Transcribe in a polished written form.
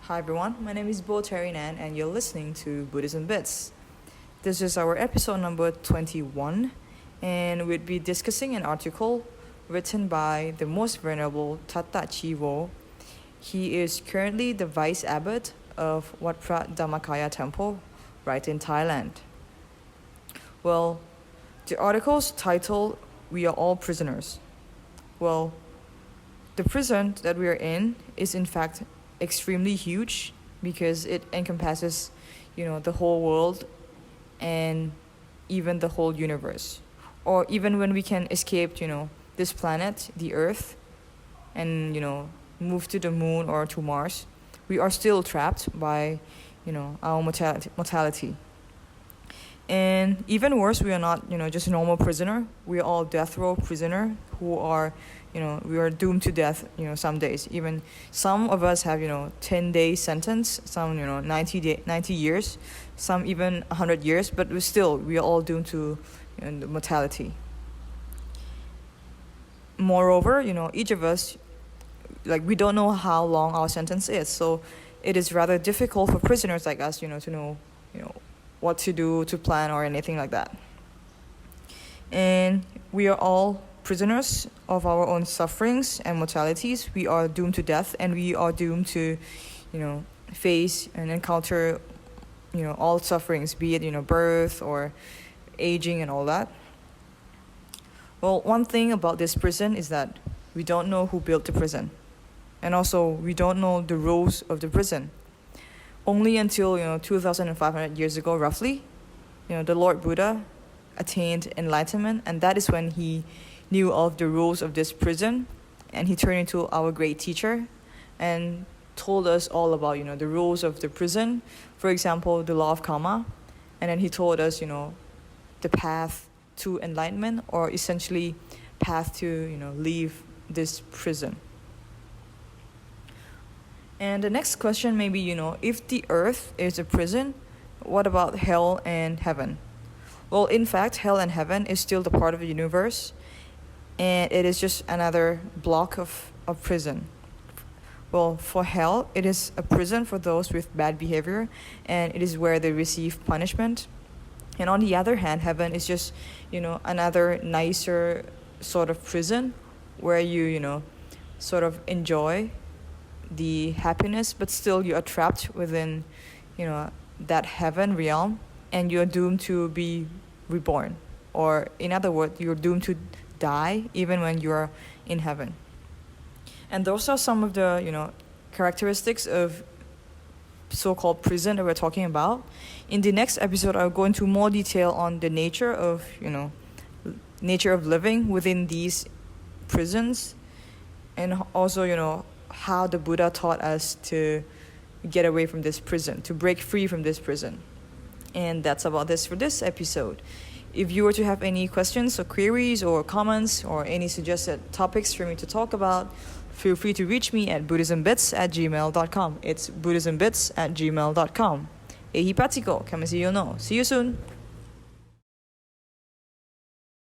Hi everyone, my name is Bo Terinan and you're listening to BuddhismBits. This is our episode number 21 and we'll be discussing an article written by the Most Venerable Tata Chivo. He is currently the Vice Abbot of Wat Phra Dhammakaya Temple right in Thailand. Well, the article's title, We Are All Prisoners. Well, the prison that we are in is in fact extremely huge because it encompasses, the whole world and even the whole universe. Or even when we can escape, this planet, the Earth, and, move to the moon or to Mars, we are still trapped by, our mortality. And even worse, we are not, just a normal prisoner. We are all death row prisoner who are, we are doomed to death, some days. Even some of us have, 10-day sentence, some, 90 years, some even 100 years, but we are all doomed to the mortality. Moreover, each of us, we don't know how long our sentence is. So it is rather difficult for prisoners like us, to know, what to do, to plan, or anything like that. And we are all prisoners of our own sufferings and mortalities. We are doomed to death, and we are doomed to, face and encounter, all sufferings, be it, birth or aging and all that. Well, one thing about this prison is that we don't know who built the prison. And also, we don't know the rules of the prison. Only until 2,500 years ago, roughly, the Lord Buddha attained enlightenment, and that is when he knew of the rules of this prison, and he turned into our great teacher and told us all about the rules of the prison. For example, the law of karma, and then he told us the path to enlightenment, or essentially path to leave this prison. And the next question may be, if the earth is a prison, what about hell and heaven? Well, in fact, hell and heaven is still the part of the universe, and it is just another block of prison. Well, for hell, it is a prison for those with bad behavior, and it is where they receive punishment. And on the other hand, heaven is just, another nicer sort of prison where you, sort of enjoy the happiness, but still you are trapped within, that heaven realm, and you're doomed to be reborn. Or in other words, you're doomed to die even when you're in heaven. And those are some of the, characteristics of so-called prison that we're talking about. In the next episode, I'll go into more detail on the nature of living within these prisons, and also, how the Buddha taught us to get away from this prison, to break free from this prison. And that's about this for this episode. If you were to have any questions or queries or comments or any suggested topics for me to talk about, feel free to reach me at BuddhismBits@gmail.com. It's BuddhismBits@gmail.com. Ehi Patiko, kami see you soon.